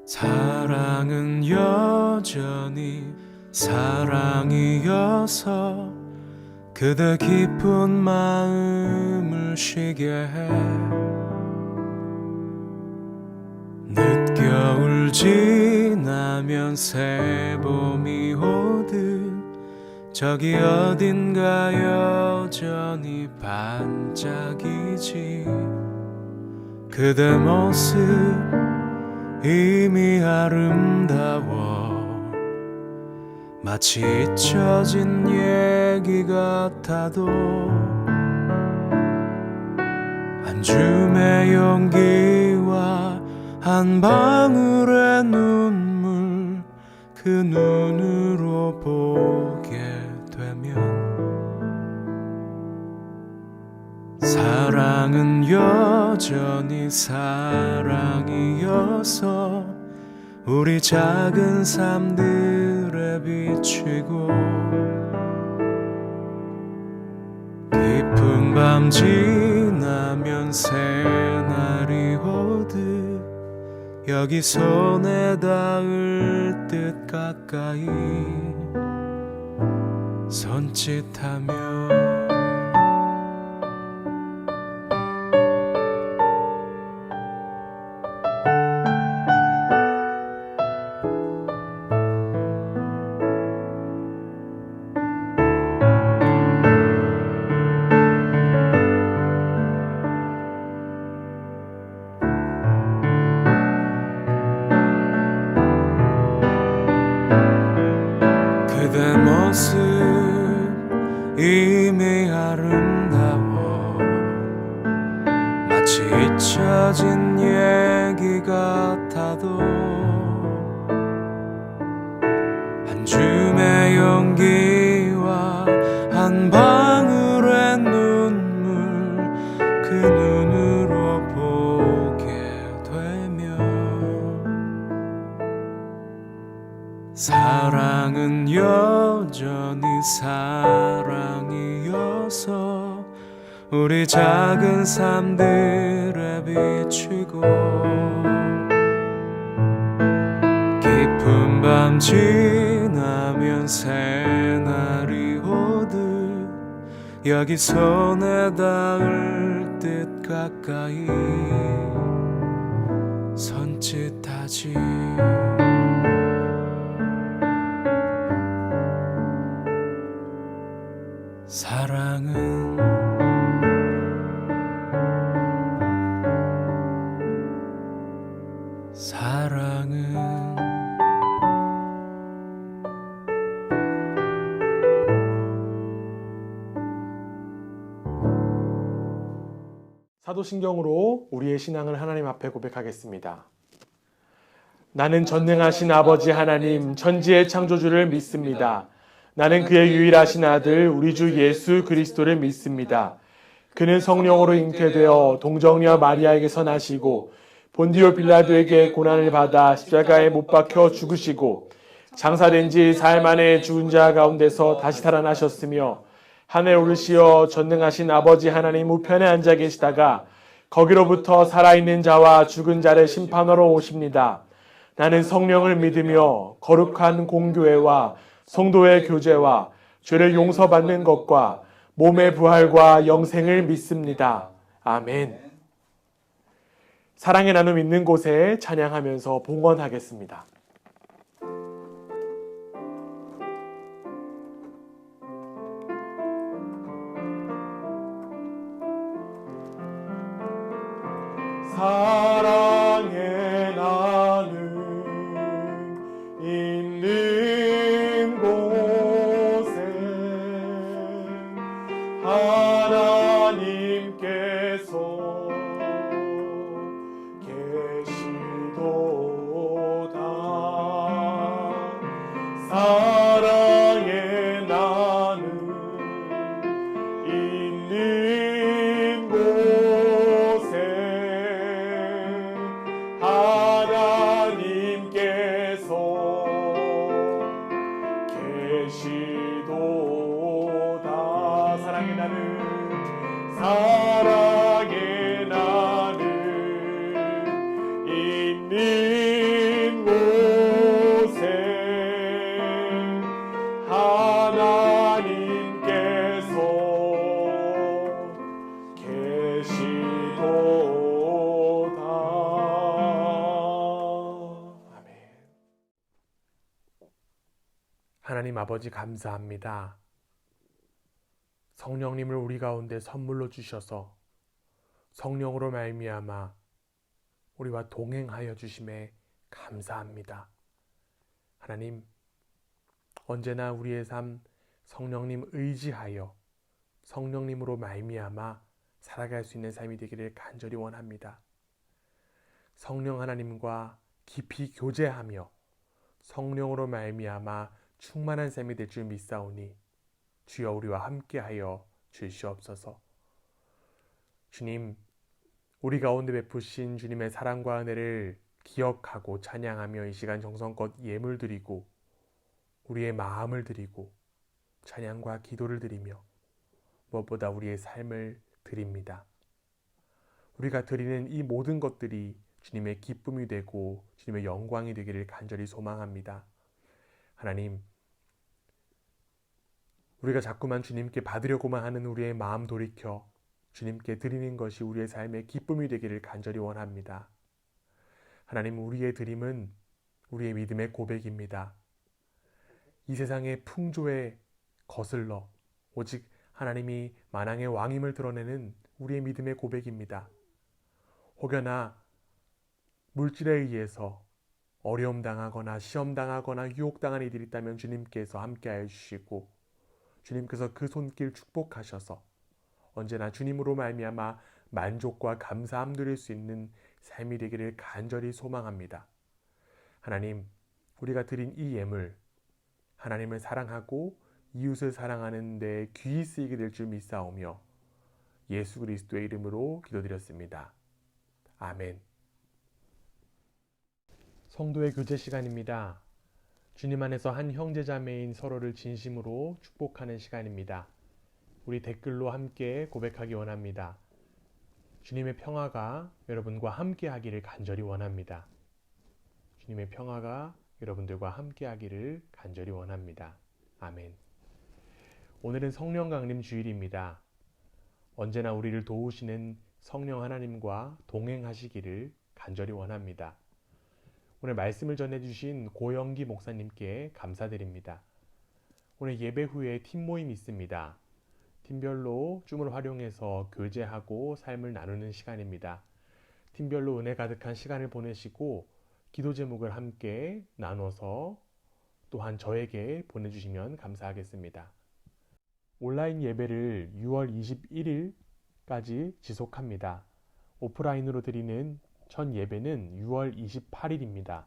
사랑은 여전히 사랑이어서 그대 깊은 마음을 쉬게 해. 늦겨울 지나면 새봄이 오듯 저기 어딘가 여전히 반짝이지. 그대 모습 이미 아름다워 마치 잊혀진 얘기 같아도 한 줌의 용기와 한 방울의 눈물 그 눈으로 보게 되면 사랑은 여전히 사랑이어서 우리 작은 삶들에 비치고 깊은 밤 지나면 새날이 오듯 여기 손에 닿을 듯 가까이 손짓하며 그대 모습 이미 아름다워 마치 잊혀진 얘기 같아도 한 줌의 용기와 한 방울의 눈물 그 눈으로 보게 되면 사랑은 여전히 사랑이어서 우리 작은 삶들에 비치고 깊은 밤 지나면 새날이 오듯 여기 손에 닿을 듯 가까이 손짓하지. 사랑은 사도신경으로 우리의 신앙을 하나님 앞에 고백하겠습니다. 나는 전능하신 아버지 하나님 천지의 창조주를 믿습니다. 나는 그의 유일하신 아들 우리 주 예수 그리스도를 믿습니다. 그는 성령으로 잉태되어 동정녀 마리아에게서 나시고 본디오 빌라도에게 고난을 받아 십자가에 못 박혀 죽으시고 장사된 지 사흘 만에 죽은 자 가운데서 다시 살아나셨으며 하늘에 오르시어 전능하신 아버지 하나님 우편에 앉아 계시다가 거기로부터 살아있는 자와 죽은 자를 심판하러 오십니다. 나는 성령을 믿으며 거룩한 공교회와 성도의 교제와 죄를 용서받는 것과 몸의 부활과 영생을 믿습니다. 아멘. 사랑의 나눔 있는 곳에 찬양하면서 봉헌하겠습니다. 사랑의 나눔 있는 곳에 하나님께서 계시도다. 사랑의 나눔 있는 곳에 하나님께서 계시도다. 사랑의 나눔 있는 곳에 하나님께서 계시도다. 아멘. 하나님 아버지 감사합니다. 성령님을 우리 가운데 선물로 주셔서 성령으로 말미암아 우리와 동행하여 주심에 감사합니다. 하나님, 언제나 우리의 삶 성령님 의지하여 성령님으로 말미암아 살아갈 수 있는 삶이 되기를 간절히 원합니다. 성령 하나님과 깊이 교제하며 성령으로 말미암아 충만한 삶이 될 줄 믿사오니 주여 우리와 함께하여 주시옵소서. 주님, 우리 가운데 베푸신 주님의 사랑과 은혜를 기억하고 찬양하며 이 시간 정성껏 예물 드리고 우리의 마음을 드리고 찬양과 기도를 드리며 무엇보다 우리의 삶을 드립니다. 우리가 드리는 이 모든 것들이 주님의 기쁨이 되고 주님의 영광이 되기를 간절히 소망합니다. 하나님, 우리가 자꾸만 주님께 받으려고만 하는 우리의 마음 돌이켜 주님께 드리는 것이 우리의 삶의 기쁨이 되기를 간절히 원합니다. 하나님, 우리의 드림은 우리의 믿음의 고백입니다. 이 세상의 풍조에 거슬러 오직 하나님이 만왕의 왕임을 드러내는 우리의 믿음의 고백입니다. 혹여나 물질에 의해서 어려움 당하거나 시험 당하거나 유혹 당한 이들이 있다면 주님께서 함께하여 주시고 주님께서 그 손길 축복하셔서 언제나 주님으로 말미암아 만족과 감사함 누릴 수 있는 삶이 되기를 간절히 소망합니다. 하나님, 우리가 드린 이 예물 하나님을 사랑하고 이웃을 사랑하는 데 귀히 쓰이게 될 줄 믿사오며 예수 그리스도의 이름으로 기도드렸습니다. 아멘. 성도의 교제 시간입니다. 주님 안에서 한 형제자매인 서로를 진심으로 축복하는 시간입니다. 우리 댓글로 함께 고백하기 원합니다. 주님의 평화가 여러분과 함께 하기를 간절히 원합니다. 주님의 평화가 여러분들과 함께 하기를 간절히 원합니다. 아멘. 오늘은 성령 강림 주일입니다. 언제나 우리를 도우시는 성령 하나님과 동행하시기를 간절히 원합니다. 오늘 말씀을 전해주신 고영기 목사님께 감사드립니다. 오늘 예배 후에 팀 모임이 있습니다. 팀별로 줌을 활용해서 교제하고 삶을 나누는 시간입니다. 팀별로 은혜 가득한 시간을 보내시고 기도 제목을 함께 나눠서 또한 저에게 보내주시면 감사하겠습니다. 온라인 예배를 6월 21일까지 지속합니다. 오프라인으로 드리는 첫 예배는 6월 28일입니다.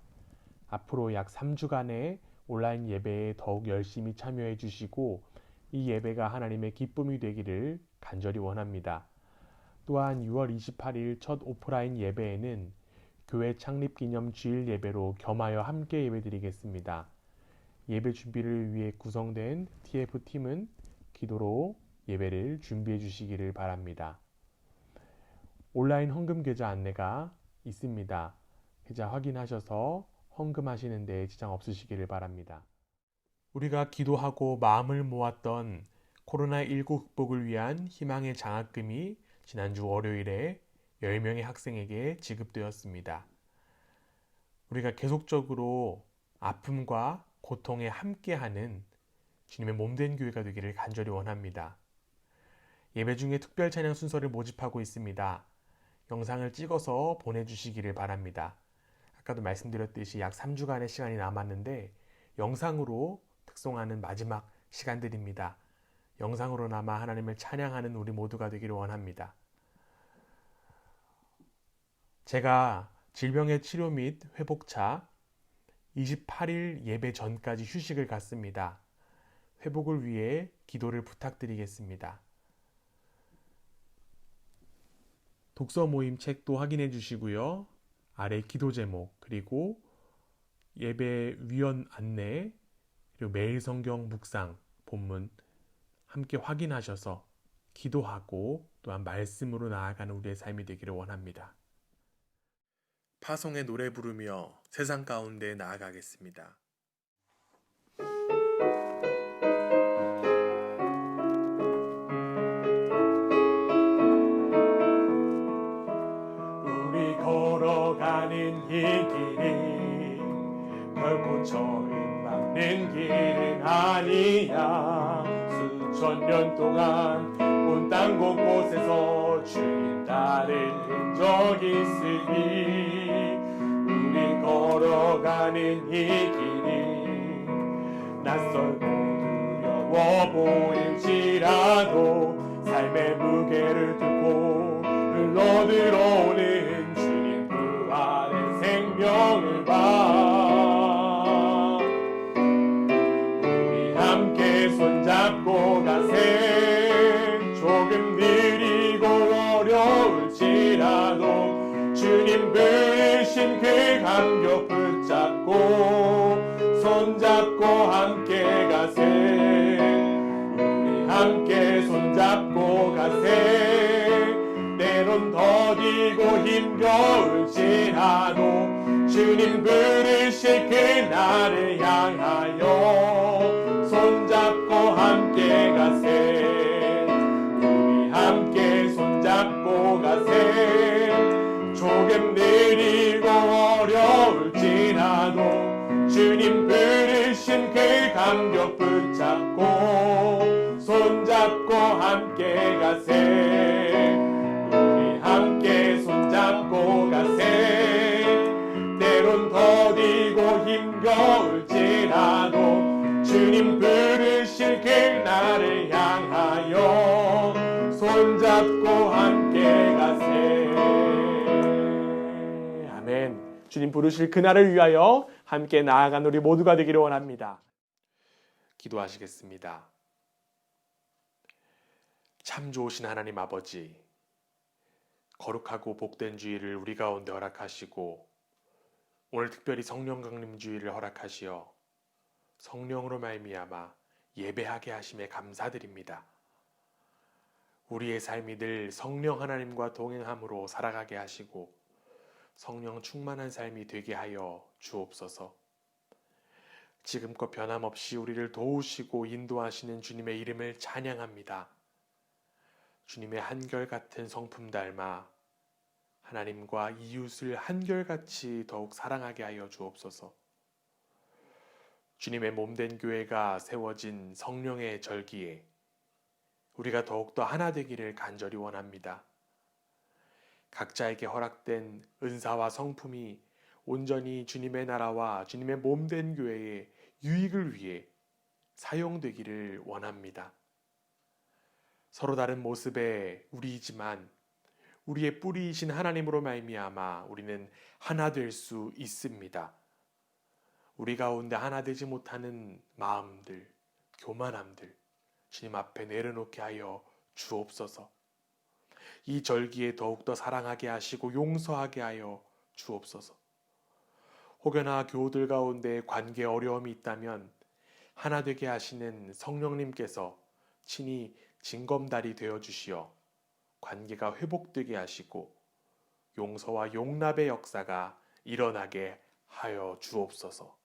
앞으로 약 3주간의 온라인 예배에 더욱 열심히 참여해 주시고 이 예배가 하나님의 기쁨이 되기를 간절히 원합니다. 또한 6월 28일 첫 오프라인 예배에는 교회 창립 기념 주일 예배로 겸하여 함께 예배드리겠습니다. 예배 준비를 위해 구성된 TF팀은 기도로 예배를 준비해 주시기를 바랍니다. 온라인 헌금 계좌 안내가 있습니다. 계좌 확인하셔서 헌금하시는 데 지장 없으시기를 바랍니다. 우리가 기도하고 마음을 모았던 코로나19 극복을 위한 희망의 장학금이 지난주 월요일에 10명의 학생에게 지급되었습니다. 우리가 계속적으로 아픔과 고통에 함께하는 주님의 몸된 교회가 되기를 간절히 원합니다. 예배 중에 특별 찬양 순서를 모집하고 있습니다. 영상을 찍어서 보내주시기를 바랍니다. 아까도 말씀드렸듯이 약 3주간의 시간이 남았는데 영상으로 특송하는 마지막 시간들입니다. 영상으로나마 하나님을 찬양하는 우리 모두가 되기를 원합니다. 제가 질병의 치료 및 회복차 28일 예배 전까지 휴식을 갖습니다. 회복을 위해 기도를 부탁드리겠습니다. 독서 모임 책도 확인해 주시고요. 아래 기도 제목 그리고 예배 위원 안내 그리고 매일 성경 묵상 본문 함께 확인하셔서 기도하고 또한 말씀으로 나아가는 우리의 삶이 되기를 원합니다. 파송의 노래 부르며 세상 가운데 나아가겠습니다. 우리 걸어가는 이 길이 결코 처음 막는 길은 아니야. 수천 년 동안 온 땅 곳곳에서 주님 따른 흔적이 있으니 우리 걸어가는 이 길이 낯설고 두려워 보일지라도 삶의 무게를 뚫고 흘러들어오는 주님 그 안에 생명을 봐. 우리 함께 손잡고 가세. 조금 느리고 어려울지라도 주님 부르신 그 감격 붙잡고 손잡고 함께 가세. 우리 함께 손잡고 가세. 때론 더디고 힘겨울지라도 주님 부르실 그날을 향하여 손잡고 함께 가세. 우리 함께 손잡고 가세. 조금 느리고 어려울지라도 주님 부르신 그 감격 붙잡고 손잡고 함께 가세. 우리 함께 손잡고 가세. 때론 더디고 힘겨울지라도 주님 부르실 그날을 향하여 손잡고 함께 가세. 아멘. 주님 부르실 그날을 위하여 함께 나아간 우리 모두가 되기를 원합니다. 기도하시겠습니다. 참 좋으신 하나님 아버지, 거룩하고 복된 주일을 우리 가운데 허락하시고 오늘 특별히 성령 강림 주일을 허락하시어 성령으로 말미암아 예배하게 하심에 감사드립니다. 우리의 삶이 늘 성령 하나님과 동행함으로 살아가게 하시고 성령 충만한 삶이 되게 하여 주옵소서. 지금껏 변함없이 우리를 도우시고 인도하시는 주님의 이름을 찬양합니다. 주님의 한결같은 성품 닮아 하나님과 이웃을 한결같이 더욱 사랑하게 하여 주옵소서. 주님의 몸된 교회가 세워진 성령의 절기에 우리가 더욱더 하나 되기를 간절히 원합니다. 각자에게 허락된 은사와 성품이 온전히 주님의 나라와 주님의 몸된 교회의 유익을 위해 사용되기를 원합니다. 서로 다른 모습의 우리이지만 우리의 뿌리이신 하나님으로 말미암아 우리는 하나 될 수 있습니다. 우리 가운데 하나 되지 못하는 마음들, 교만함들 주님 앞에 내려놓게 하여 주옵소서. 이 절기에 더욱더 사랑하게 하시고 용서하게 하여 주옵소서. 혹여나 교우들 가운데 관계 어려움이 있다면 하나 되게 하시는 성령님께서 친히 징검다리 되어 주시어 관계가 회복되게 하시고 용서와 용납의 역사가 일어나게 하여 주옵소서.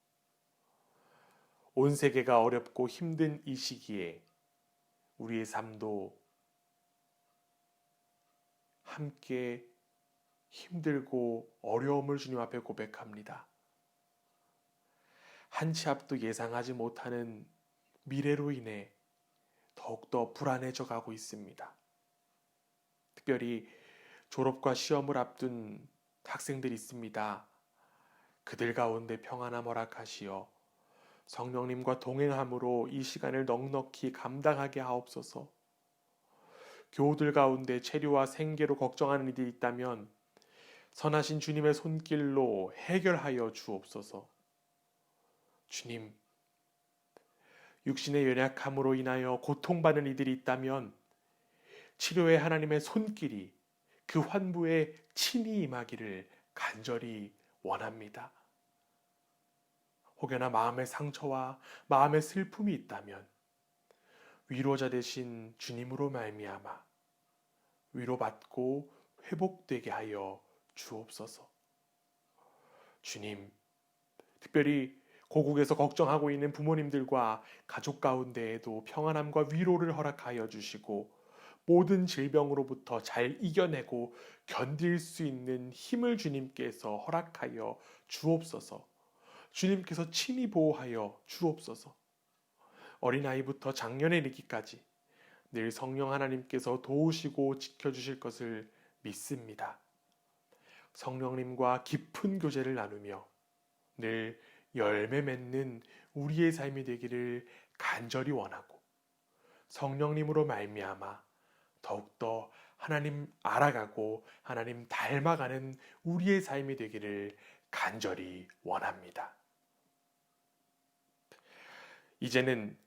온 세계가 어렵고 힘든 이 시기에 우리의 삶도 함께 힘들고 어려움을 주님 앞에 고백합니다. 한 치 앞도 예상하지 못하는 미래로 인해 더욱더 불안해져 가고 있습니다. 특별히 졸업과 시험을 앞둔 학생들이 있습니다. 그들 가운데 평안함 허락하시어 성령님과 동행함으로 이 시간을 넉넉히 감당하게 하옵소서. 교우들 가운데 체류와 생계로 걱정하는 이들이 있다면 선하신 주님의 손길로 해결하여 주옵소서. 주님, 육신의 연약함으로 인하여 고통받는 이들이 있다면 치료의 하나님의 손길이 그 환부에 친히 임하기를 간절히 원합니다. 혹여나 마음의 상처와 마음의 슬픔이 있다면 위로자 되신 주님으로 말미암아 위로받고 회복되게 하여 주옵소서. 주님, 특별히 고국에서 걱정하고 있는 부모님들과 가족 가운데에도 평안함과 위로를 허락하여 주시고 모든 질병으로부터 잘 이겨내고 견딜 수 있는 힘을 주님께서 허락하여 주옵소서. 주님께서 친히 보호하여 주옵소서. 어린아이부터 장년에 이르기까지 늘 성령 하나님께서 도우시고 지켜주실 것을 믿습니다. 성령님과 깊은 교제를 나누며 늘 열매 맺는 우리의 삶이 되기를 간절히 원하고 성령님으로 말미암아 더욱더 하나님 알아가고 하나님 닮아가는 우리의 삶이 되기를 간절히 원합니다. 이제는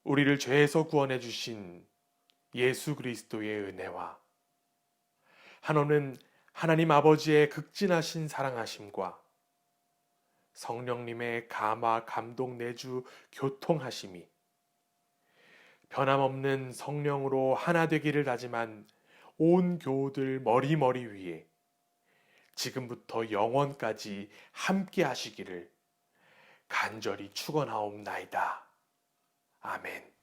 우리를 죄에서 구원해 주신 예수 그리스도의 은혜와 한없는 하나님 아버지의 극진하신 사랑하심과 성령님의 감화, 감동, 내주, 교통하심이 변함없는 성령으로 하나 되기를 다짐한 온 교우들 머리머리 위에 지금부터 영원까지 함께 하시기를 간절히 축원하옵나이다. 아멘.